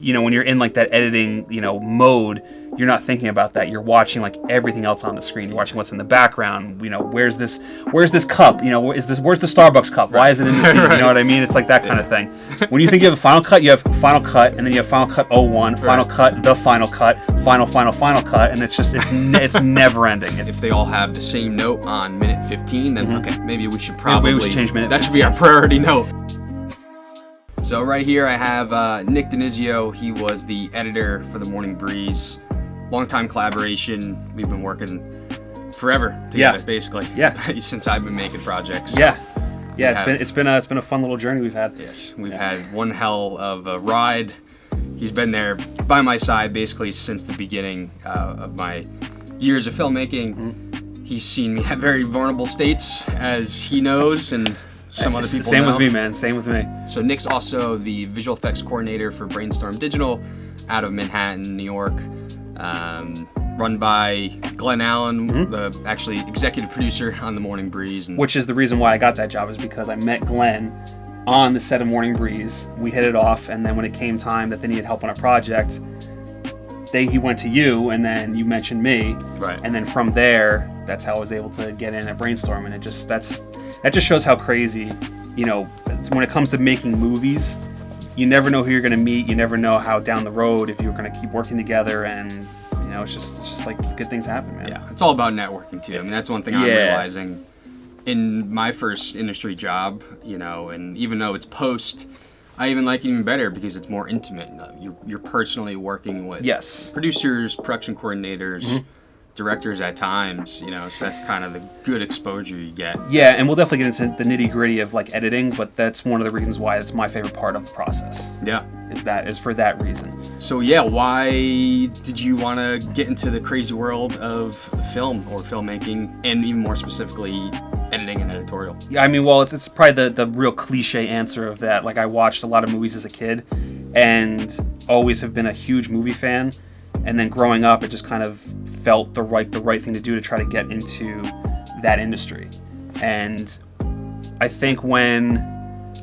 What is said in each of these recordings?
You know, when you're in like that editing, you know, mode, you're not thinking about that. You're watching like everything else on the screen. You're watching what's in the background. You know, where's this cup? You know, where's the Starbucks cup? Why is it in the scene? Right. You know what I mean? It's like that kind of thing. When you think you have a final cut, you have final cut, and then you have final cut 01, final cut, the final cut, final cut, and it's never ending. If they all have the same note on minute 15, then okay, maybe we should change minute 15. That should be our priority note. So right here I have Nick DiNizio. He was the editor for The Morning Breeze. Long-time collaboration. We've been working forever together, basically. Yeah. Since I've been making projects. Yeah. Yeah, it's been a fun little journey we've had. Yes, we've had one hell of a ride. He's been there by my side basically since the beginning of my years of filmmaking. Mm-hmm. He's seen me at very vulnerable states, as he knows, and some other people Same know. with me, man. Same with me. So Nick's also the visual effects coordinator for Brainstorm Digital out of Manhattan, New York. Run by Glenn Allen, the actually executive producer on The Morning Breeze. Which is the reason why I got that job, is because I met Glenn on the set of Morning Breeze. We hit it off, and then when it came time that they needed help on a project, he went to you, and then you mentioned me. Right. And then from there, that's how I was able to get in at Brainstorm, and that just shows how crazy, you know, when it comes to making movies, you never know who you're going to meet. You never know how down the road, if you're going to keep working together, and you know, it's just like good things happen, man. Yeah, it's all about networking too. I mean, that's one thing I'm realizing in my first industry job, you know, and even though it's post, I even like it even better because it's more intimate. You're personally working with producers, production coordinators, directors at times, you know, so that's kind of the good exposure you get. Yeah, and we'll definitely get into the nitty-gritty of like editing, but that's one of the reasons why it's my favorite part of the process. Yeah. Is for that reason. So yeah, why did you want to get into the crazy world of film or filmmaking, and even more specifically editing and editorial? Yeah, I mean, well, it's probably the real cliche answer of that. Like, I watched a lot of movies as a kid and always have been a huge movie fan. And then growing up, it just kind of felt the right thing to do to try to get into that industry. And I think when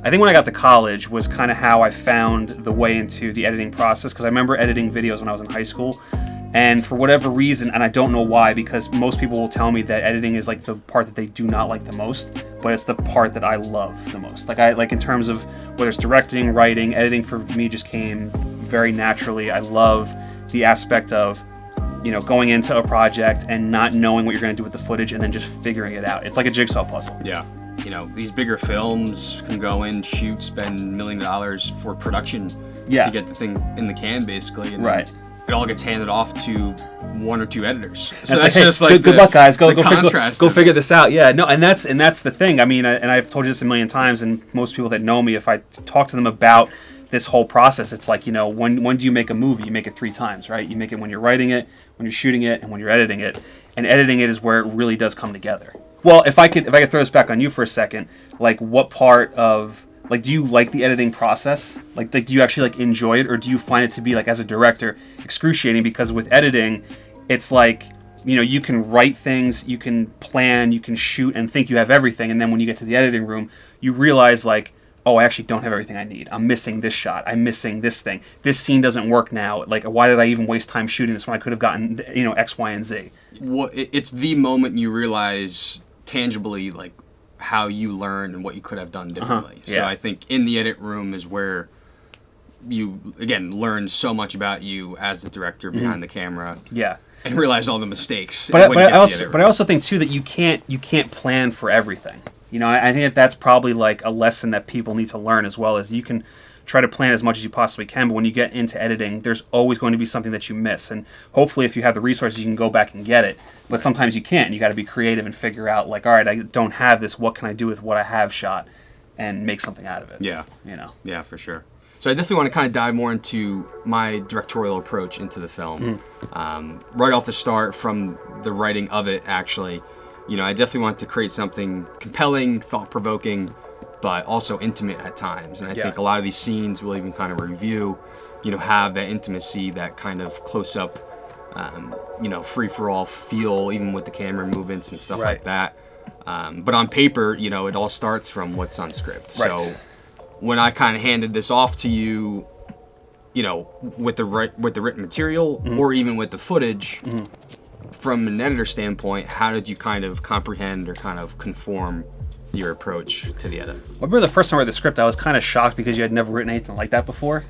I got to college was kind of how I found the way into the editing process, because I remember editing videos when I was in high school. And for whatever reason, and I don't know why, because most people will tell me that editing is like the part that they do not like the most, but it's the part that I love the most. Like in terms of whether it's directing, writing, editing for me just came very naturally. I love the aspect of, you know, going into a project and not knowing what you're going to do with the footage and then just figuring it out. It's like a jigsaw puzzle. Yeah. You know, these bigger films can go in, shoot, spend $1 million for production to get the thing in the can, basically. And it all gets handed off to one or two editors. So that's just like good luck, guys. Go figure this out. Yeah, no, and that's the thing. I mean, and I've told you this a million times, and most people that know me, if I talk to them about this whole process, it's like, you know, when do you make a movie? You make it 3 times, right? You make it when you're writing it, when you're shooting it, and when you're editing it. And editing it is where it really does come together. Well, if I could throw this back on you for a second, like, what part of, like, do you like the editing process? Like do you actually like enjoy it, or do you find it to be, like, as a director, excruciating? Because with editing, it's like, you know, you can write things, you can plan, you can shoot and think you have everything, and then when you get to the editing room, you realize, like, oh, I actually don't have everything I need. I'm missing this shot. I'm missing this thing. This scene doesn't work now. Like, why did I even waste time shooting this when I could have gotten, you know, X, Y, and Z? Well, it's the moment you realize tangibly, like, how you learn and what you could have done differently. So I think in the edit room is where you, again, learn so much about you as the director behind the camera. Yeah. And realize all the mistakes. But I also think, too, that you can't plan for everything. You know, I think that's probably like a lesson that people need to learn, as well as you can try to plan as much as you possibly can, but when you get into editing, there's always going to be something that you miss. And hopefully if you have the resources, you can go back and get it. But sometimes you can't. You got to be creative and figure out, like, all right, I don't have this. What can I do with what I have shot and make something out of it? Yeah. You know? Yeah, for sure. So I definitely want to kind of dive more into my directorial approach into the film. Right off the start, from the writing of it, actually, you know, I definitely want to create something compelling, thought-provoking, but also intimate at times. And I think a lot of these scenes we'll even kind of review, you know, have that intimacy, that kind of close-up, you know, free-for-all feel, even with the camera movements and stuff like that. But on paper, you know, it all starts from what's on script. So when I kind of handed this off to you, you know, with the written material or even with the footage, from an editor standpoint, how did you kind of comprehend or kind of conform your approach to the edit? I remember the first time I read the script, I was kind of shocked because you had never written anything like that before.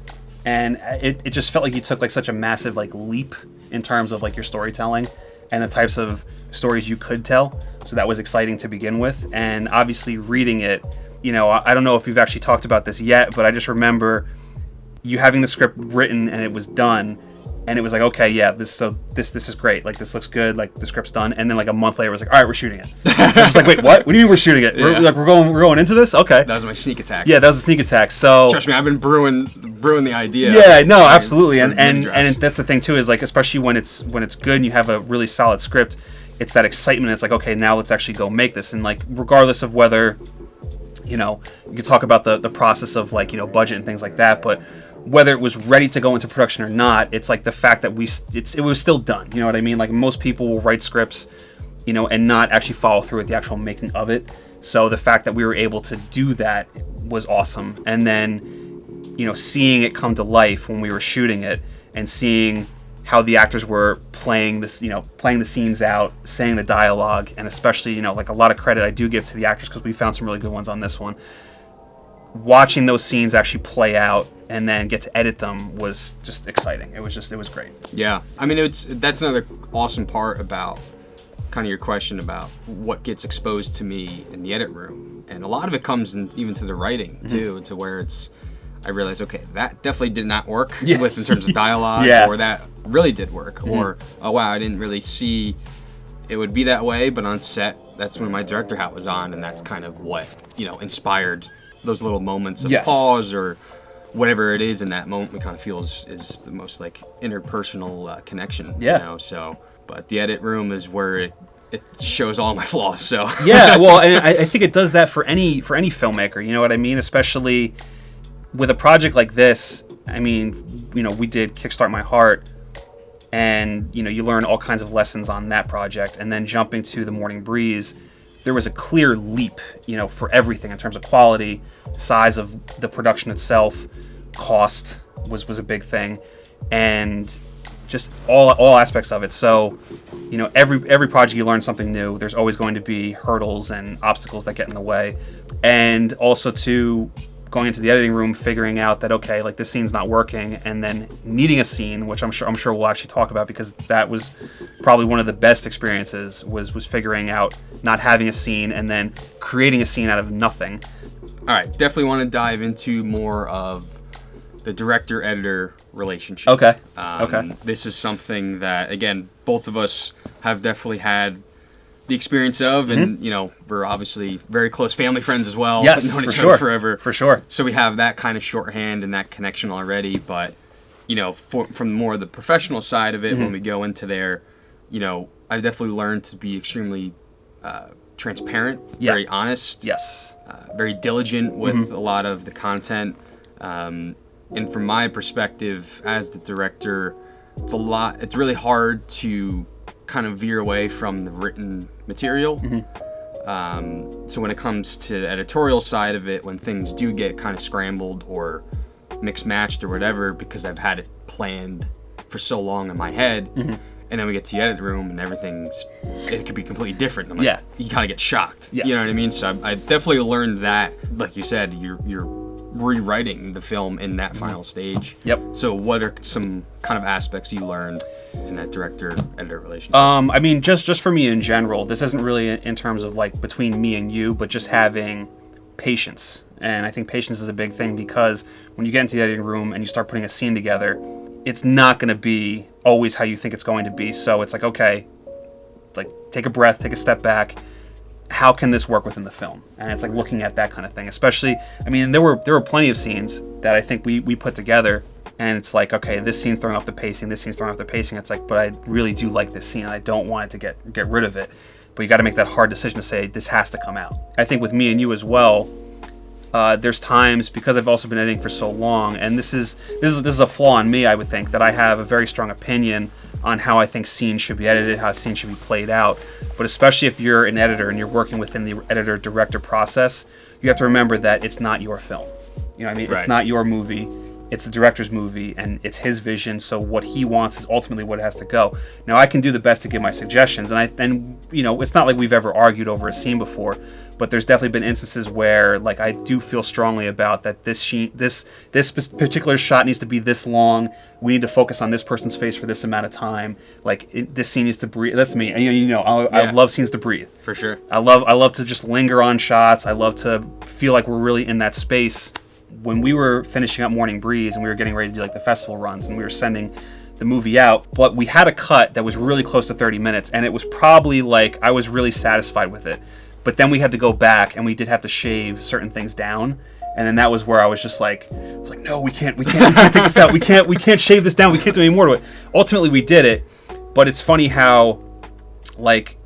And it just felt like you took like such a massive like leap in terms of like your storytelling and the types of stories you could tell. So that was exciting to begin with. And obviously reading it, you know, I don't know if you've actually talked about this yet, but I just remember you having the script written and it was done. And it was like, okay, yeah, this is great. Like, this looks good. Like, the script's done. And then like a month later, it was like, all right, we're shooting it. I was just like, wait, what? What do you mean we're shooting it? Yeah. We're going into this? Okay. That was my sneak attack. Yeah, that was a sneak attack. So trust me, I've been brewing the idea. Yeah, no, absolutely. And that's the thing too, is like, especially when it's good and you have a really solid script, it's that excitement. It's like, okay, now let's actually go make this. And like, regardless of whether, you know, you could talk about the process of like, you know, budget and things like that, but whether it was ready to go into production or not, it's like the fact that it was still done. You know what I mean? Like, most people will write scripts, you know, and not actually follow through with the actual making of it. So the fact that we were able to do that was awesome. And then, you know, seeing it come to life when we were shooting it and seeing how the actors were playing this, you know, playing the scenes out, saying the dialogue, and especially, you know, like, a lot of credit I do give to the actors because we found some really good ones on this one. Watching those scenes actually play out and then get to edit them was just exciting. It was great. Yeah, I mean, that's another awesome part about kind of your question about what gets exposed to me in the edit room, and a lot of it comes even to the writing too, to where I realized, okay, that definitely did not work with in terms of dialogue, or that really did work, or oh wow, I didn't really see it would be that way, but on set, that's when my director hat was on, and that's kind of what, you know, inspired those little moments of pause or whatever it is in that moment we kind of feel is the most like interpersonal connection. You know, so but the edit room is where it shows all my flaws. So yeah, well, and I think it does that for any filmmaker. You know what I mean? Especially with a project like this. I mean, you know, we did Kickstart My Heart, and you know, you learn all kinds of lessons on that project, and then jumping to The Morning Breeze, there was a clear leap, you know, for everything in terms of quality, size of the production itself, cost was a big thing, and just all aspects of it. So, you know, every project you learn something new. There's always going to be hurdles and obstacles that get in the way, and also to going into the editing room, figuring out that, okay, like, this scene's not working, and then needing a scene, which I'm sure we'll actually talk about, because that was probably one of the best experiences, was figuring out not having a scene and then creating a scene out of nothing. All right, definitely want to dive into more of the director-editor relationship. Okay. This is something that, again, both of us have definitely had the experience of, and you know, we're obviously very close family friends as well. Yes, known for each other sure. forever. For sure. So we have that kind of shorthand and that connection already. But you know, from more the professional side of it, when we go into there, you know, I've definitely learned to be extremely transparent, very honest, very diligent with a lot of the content. And from my perspective as the director, it's really hard to kind of veer away from the written material. So when it comes to the editorial side of it, when things do get kind of scrambled or mixed matched or whatever, because I've had it planned for so long in my head, and then we get to the edit room and it could be completely different. I'm like, you kind of get shocked. You know what I mean? So I definitely learned that, like you said, you're rewriting the film in that final stage. So what are some kind of aspects you learned in that director-editor relationship? I mean, just for me in general, this isn't really in terms of like between me and you, but just having patience. And I think patience is a big thing, because when you get into the editing room and you start putting a scene together, it's not going to be always how you think it's going to be. So it's like, okay, like, take a breath, take a step back. How can this work within the film? And it's like looking at that kind of thing. Especially, I mean, there were plenty of scenes that I think we put together, and it's like, okay, this scene's throwing off the pacing, this scene's throwing off the pacing. It's like, but I really do like this scene, and I don't want it to get rid of it. But you got to make that hard decision to say, this has to come out. I think with me and you as well, there's times, because I've also been editing for so long, and this is a flaw in me, I would think, that I have a very strong opinion on how I think scenes should be edited, how scenes should be played out. But especially if you're an editor and you're working within the editor-director process, you have to remember that it's not your film. You know what I mean? It's not your movie. It's the director's movie, and it's his vision, so what he wants is ultimately what it has to go. Now, I can do the best to give my suggestions, and you know, it's not like we've ever argued over a scene before, but there's definitely been instances where, like, I do feel strongly about that this particular shot needs to be this long, we need to focus on this person's face for this amount of time, like, this scene needs to breathe. That's me, and I love scenes to breathe. For sure. I love to just linger on shots. I love to feel like we're really in that space. When we were finishing up Morning Breeze and we were getting ready to do like the festival runs and we were sending the movie out, but we had a cut that was really close to 30 minutes, and it was probably like, I was really satisfied with it. But then we had to go back and we did have to shave certain things down. And then that was where I was just like, no, we can't take this out. We can't shave this down. We can't do any more to it. Ultimately we did it, but it's funny how, like,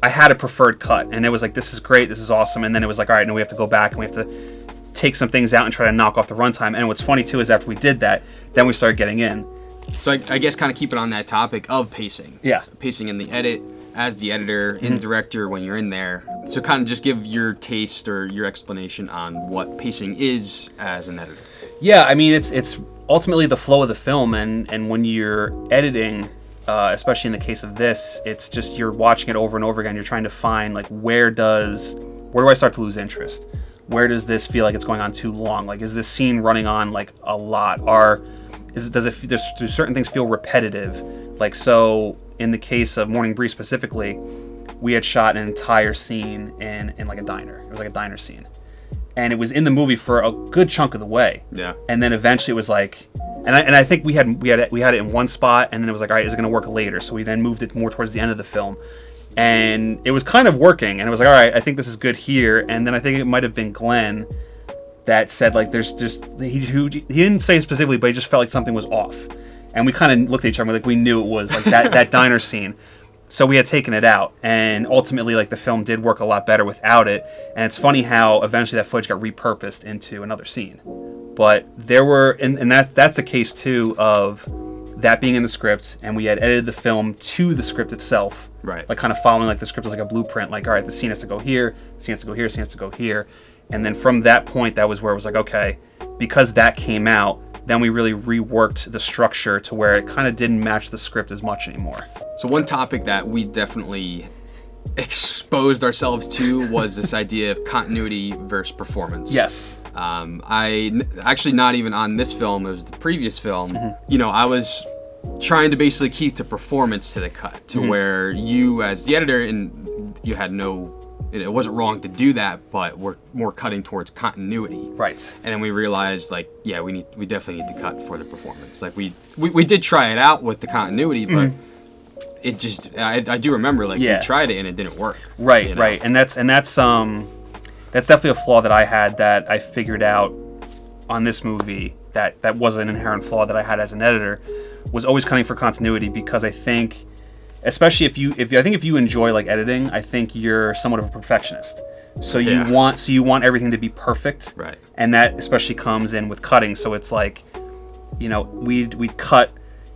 I had a preferred cut and it was like, this is great, this is awesome. And then it was like, all right, no, we have to go back and we have to take some things out and try to knock off the runtime. And what's funny too is after we did that, then we started getting in. So I guess kind of keep it on that topic of pacing. Yeah. Pacing in the edit, as the editor, in director, when you're in there. So kind of just give your taste or your explanation on what pacing is as an editor. Yeah, I mean, it's ultimately the flow of the film, and when you're editing, especially in the case of this, it's just you're watching it over and over again. You're trying to find, like, where do I start to lose interest? Where does this feel like it's going on too long? Like, is this scene running on like a lot? Do certain things feel repetitive? Like, so in the case of Morning Breeze specifically, we had shot an entire scene in like a diner. It was like a diner scene, and it was in the movie for a good chunk of the way. Yeah. And then eventually it was like, and I think we had it in one spot, and then it was like, all right, is it going to work later? So we then moved it more towards the end of the film. And it was kind of working, and it was like, all right, I think this is good here. And then I think it might have been Glenn that said, like, there's just, he didn't say specifically, but he just felt like something was off. And we kind of looked at each other, like, we knew it was like that diner scene. So we had taken it out, and ultimately, like, the film did work a lot better without it. And it's funny how eventually that footage got repurposed into another scene. But there were, and that's the case too of that being in the script, and we had edited the film to the script itself. Right. Like, kind of following, like, the script was like a blueprint. Like, all right, the scene has to go here, the scene has to go here, the scene has to go here. And then from that point, that was where it was like, okay, because that came out, then we really reworked the structure to where it kind of didn't match the script as much anymore. So one topic that we definitely exposed ourselves to was this idea of continuity versus performance. Yes. I actually, not even on this film, it was the previous film. You know, I was trying to basically keep the performance to the cut, to where you as the editor, and you had it wasn't wrong to do that, but we're more cutting towards continuity. Right. And then we realized, like, yeah, we definitely need to cut for the performance. Like, we did try it out with the continuity, but it just, I do remember, like, we tried it and it didn't work. Right, you know? right. And that's definitely a flaw that I had, that I figured out on this movie, that was an inherent flaw that I had as an editor, was always cutting for continuity, because I think, especially if you enjoy, like, editing, I think you're somewhat of a perfectionist. So you want everything to be perfect. Right. And that especially comes in with cutting. So it's like, you know, we'd cut,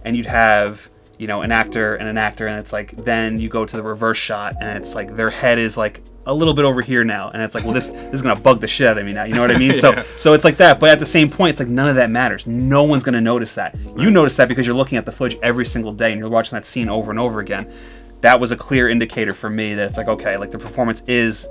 and you'd have, you know, an actor, and it's like, then you go to the reverse shot, and it's like their head is like a little bit over here now, and it's like, well, this is gonna bug the shit out of me now. You know what I mean? So it's like that. But at the same point, it's like none of that matters. No one's gonna notice that. Right. You notice that because you're looking at the footage every single day, and you're watching that scene over and over again. That was a clear indicator for me that it's like, okay, like, the performance is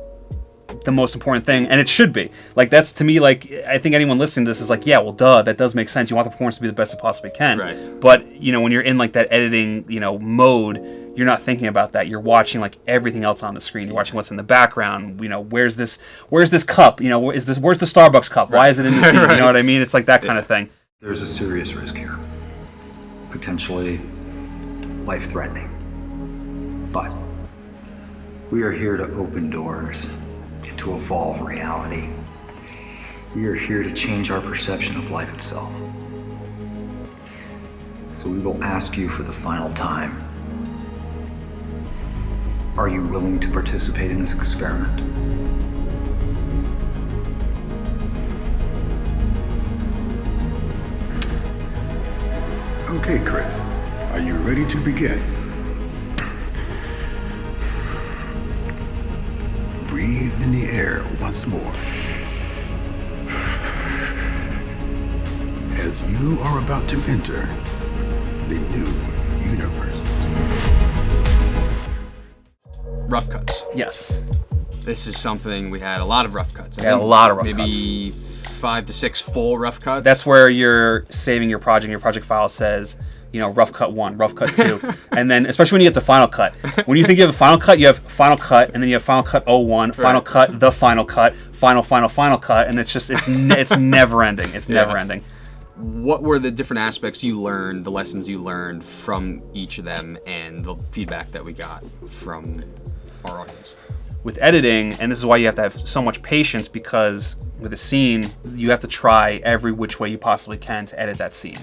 the most important thing, and it should be. Like, that's, to me, like, I think anyone listening to this is like, yeah, well, duh, that does make sense. You want the performance to be the best it possibly can. Right. But, you know, when you're in, like, that editing, you know, mode, you're not thinking about that. You're watching, like, everything else on the screen. You're watching what's in the background. You know, where's this cup? You know, where's the Starbucks cup? Why is it in the scene? Right. You know what I mean? It's like that kind of thing. There's a serious risk here, potentially life-threatening. But we are here to open doors, and to evolve reality. We are here to change our perception of life itself. So we will ask you for the final time. Are you willing to participate in this experiment? Okay, Chris, are you ready to begin? Breathe in the air once more. As you You are about to enter the new universe. Rough cuts. Yes. This is something we had a lot of rough cuts. We had a lot of rough maybe 5 to 6 full rough cuts. That's where you're saving your project. Your project file says, rough cut 1, rough cut 2. And then, especially when you get to final cut. When you think you have a final cut, you have final cut, and then you have final cut 01, final cut, the final cut, final cut, and it's never ending. It's never ending. What were the different aspects you learned, the lessons you learned from each of them, and the feedback that we got from our audience? With editing, and this is why you have to have so much patience, because with a scene, you have to try every which way you possibly can to edit that scene.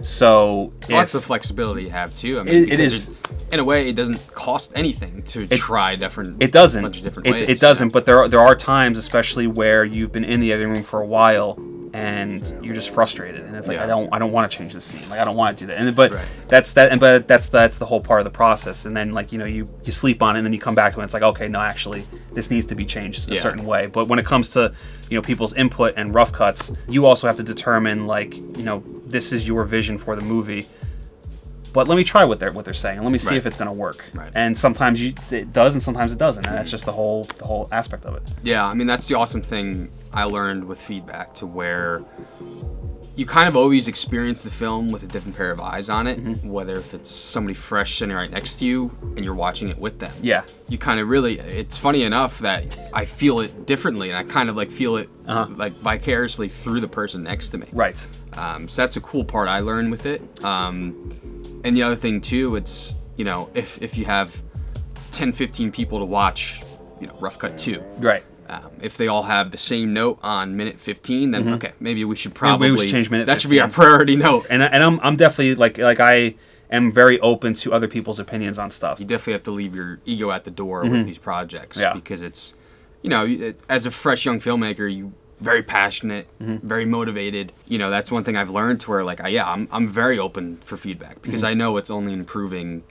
So lots of flexibility you have too. I mean, it is, in a way, it doesn't cost anything to try different. It doesn't. Bunch of different ways. It doesn't. But there are times, especially where you've been in the editing room for a while and you're just frustrated, and it's like I don't want to change the scene. Like I don't want to do that. But that's the whole part of the process. And then you sleep on it, and then you come back to it. And it's like, okay, no, actually, this needs to be changed a certain way. But when it comes to people's input and rough cuts, you also have to determine this is your vision for the movie. But let me try what they're saying, and let me see if it's going to work. Right. And sometimes it does, and sometimes it doesn't, and that's just the whole aspect of it. Yeah, I mean, that's the awesome thing I learned with feedback, to where you kind of always experience the film with a different pair of eyes on it, whether if it's somebody fresh sitting right next to you and you're watching it with them. Yeah. You kind of really, it's funny enough that I feel it differently, and I kind of feel it vicariously through the person next to me. Right. So that's a cool part I learned with it. And the other thing too, it's, if you have 10, 15 people to watch, rough cut 2. Right. If they all have the same note on minute 15, then okay, maybe we should probably change minute 15. That should be our priority note. And I'm definitely like I am very open to other people's opinions on stuff. You definitely have to leave your ego at the door with these projects, because it's, as a fresh young filmmaker, you very passionate, very motivated. That's one thing I've learned, to where I'm very open for feedback, because I know it's only improving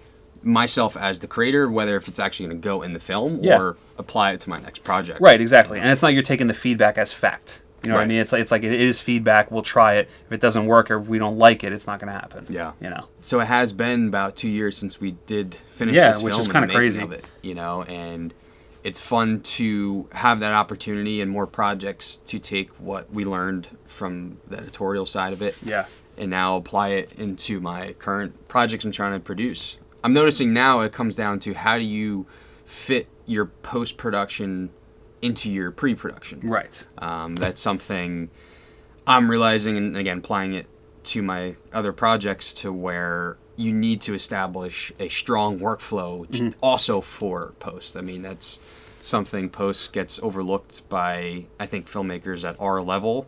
myself as the creator, whether if it's actually going to go in the film or apply it to my next project. Right, exactly. And it's not you're taking the feedback as fact. You know what I mean? It's like it is feedback. We'll try it. If it doesn't work or if we don't like it, it's not going to happen. Yeah. So it has been about 2 years since we did finish this film. Which is kind of crazy. Of it, and it's fun to have that opportunity and more projects to take what we learned from the editorial side of it. Yeah. And now apply it into my current projects I'm trying to produce. I'm noticing now it comes down to, how do you fit your post-production into your pre-production? Right. That's something I'm realizing, and again, applying it to my other projects, to where you need to establish a strong workflow also for post. I mean, that's something post gets overlooked by, I think, filmmakers at our level.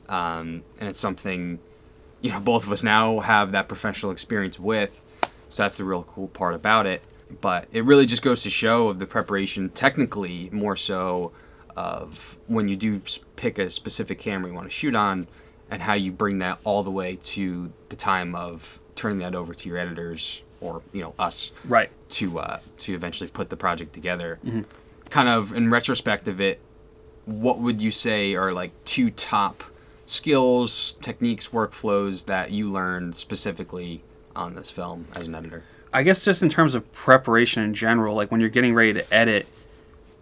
And it's something, both of us now have that professional experience with. So that's the real cool part about it. But it really just goes to show of the preparation, technically more so, of when you do pick a specific camera you want to shoot on, and how you bring that all the way to the time of turning that over to your editors, or us, right, to eventually put the project together. Kind of in retrospect of it, what would you say are 2 top skills, techniques, workflows that you learned specifically on this film as an editor? I guess just in terms of preparation in general, when you're getting ready to edit,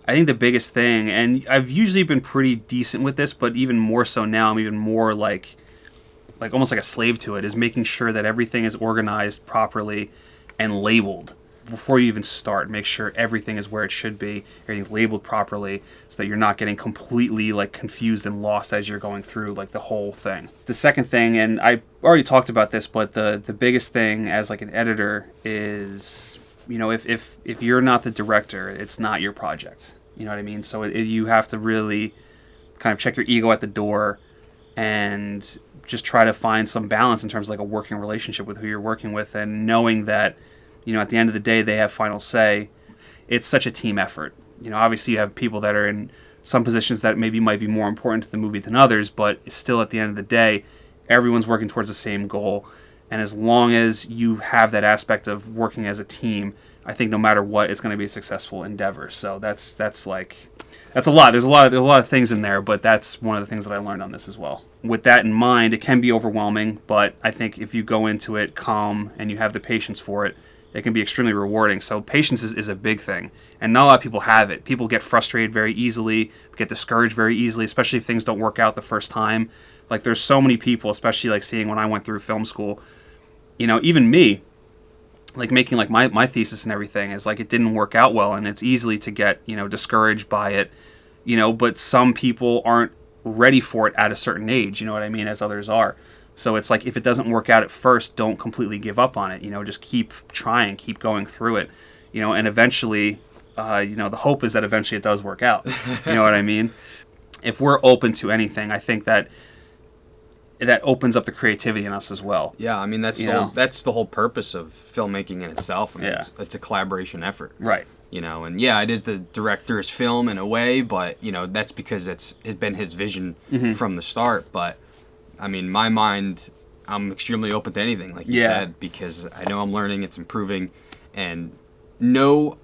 I think the biggest thing, and I've usually been pretty decent with this, but even more so now, I'm even more almost like a slave to it, is making sure that everything is organized properly and labeled before you even start. Make sure everything is where it should be, everything's labeled properly, so that you're not getting completely confused and lost as you're going through the whole thing. The second thing, and I already talked about this, but the biggest thing as an editor is, if you're not the director, it's not your project. You know what I mean? So you have to really kind of check your ego at the door and just try to find some balance in terms of a working relationship with who you're working with, and knowing that at the end of the day, they have final say. It's such a team effort. Obviously you have people that are in some positions that maybe might be more important to the movie than others, but still at the end of the day, everyone's working towards the same goal. And as long as you have that aspect of working as a team, I think no matter what, it's going to be a successful endeavor. So that's That's a lot. There's a lot of things in there, but that's one of the things that I learned on this as well. With that in mind, it can be overwhelming, but I think if you go into it calm and you have the patience for it, it can be extremely rewarding. So patience is a big thing, and not a lot of people have it. People get frustrated very easily, get discouraged very easily, especially if things don't work out the first time. Like, there's so many people, especially like seeing when I went through film school, you know, even me, like making like my thesis and everything, is like it didn't work out well, and it's easily to get, you know, discouraged by it, you know, but some people aren't ready for it at a certain age, you know what I mean, as others are. So it's like, if it doesn't work out at first, don't completely give up on it, you know, just keep trying, keep going through it, you know, and eventually, you know, the hope is that eventually it does work out, you know what I mean? If we're open to anything, I think that opens up the creativity in us as well. Yeah, I mean, that's the whole purpose of filmmaking in itself. I mean, it's a collaboration effort. Right. You know, and yeah, it is the director's film in a way, but, you know, that's because it's been his vision from the start. But, I mean, my mind, I'm extremely open to anything, like you said, because I know I'm learning, it's improving, and no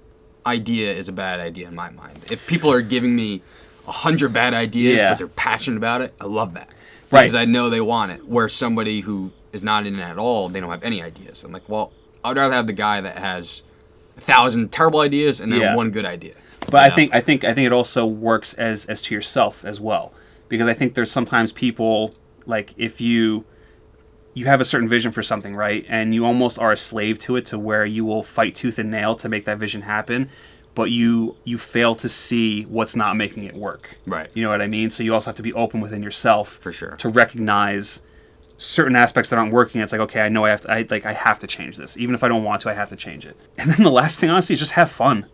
idea is a bad idea in my mind. If people are giving me 100 bad ideas, but they're passionate about it, I love that. Because I know they want it. Where somebody who is not in it at all, they don't have any ideas. I'm like, well, I'd rather have the guy that has 1,000 terrible ideas and then one good idea. But I think it also works as to yourself as well, because I think there's sometimes people, like, if you have a certain vision for something, right, and you almost are a slave to it, to where you will fight tooth and nail to make that vision happen, but you fail to see what's not making it work. Right. You know what I mean? So you also have to be open within yourself, for sure, to recognize certain aspects that aren't working. It's like, okay, I know I have to change this. Even if I don't want to, I have to change it. And then the last thing, honestly, is just have fun.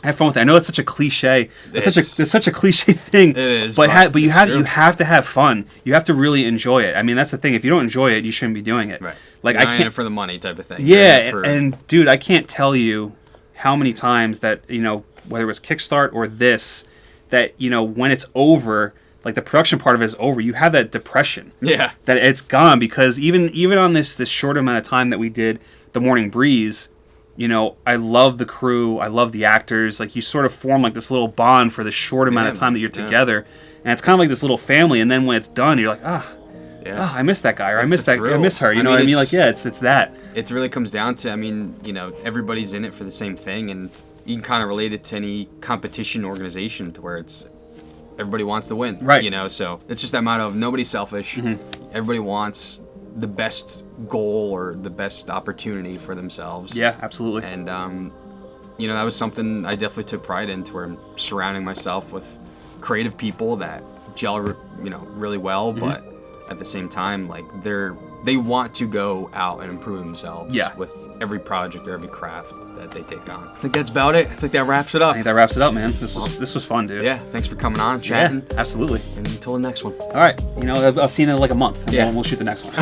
Have fun with it. I know it's such a cliche. It's such a cliche thing. It is. But you have to have fun. You have to really enjoy it. I mean, that's the thing. If you don't enjoy it, you shouldn't be doing it. Right. Like, You're not in it for the money type of thing. Yeah, and dude, I can't tell you how many times that, you know, whether it was Kickstart or this, that, you know, when it's over, like the production part of it is over, you have that depression. Yeah. That it's gone, because even on this short amount of time that we did The Morning Breeze, you know, I love the crew, I love the actors. Like, you sort of form like this little bond for the short amount of time that you're together, and it's kind of like this little family. And then when it's done, you're like, I miss that guy, or I miss her. You know what I mean? Like, it's that. It really comes down to, I mean, you know, everybody's in it for the same thing, and you can kind of relate it to any competition organization, to where it's everybody wants to win, right? You know, so it's just that motto of nobody's selfish. Everybody wants the best goal or the best opportunity for themselves. Yeah, absolutely. And you know, that was something I definitely took pride in, to where I'm surrounding myself with creative people that gel, you know, really well, but at the same time, like, they want to go out and improve themselves with every project or every craft that they take on. I think that's about it. I think that wraps it up. I think that wraps it up, man. This was fun, dude. Yeah, thanks for coming on, chatting. Yeah, absolutely. And until the next one. All right, you know, I'll see you in like a month, and we'll shoot the next one.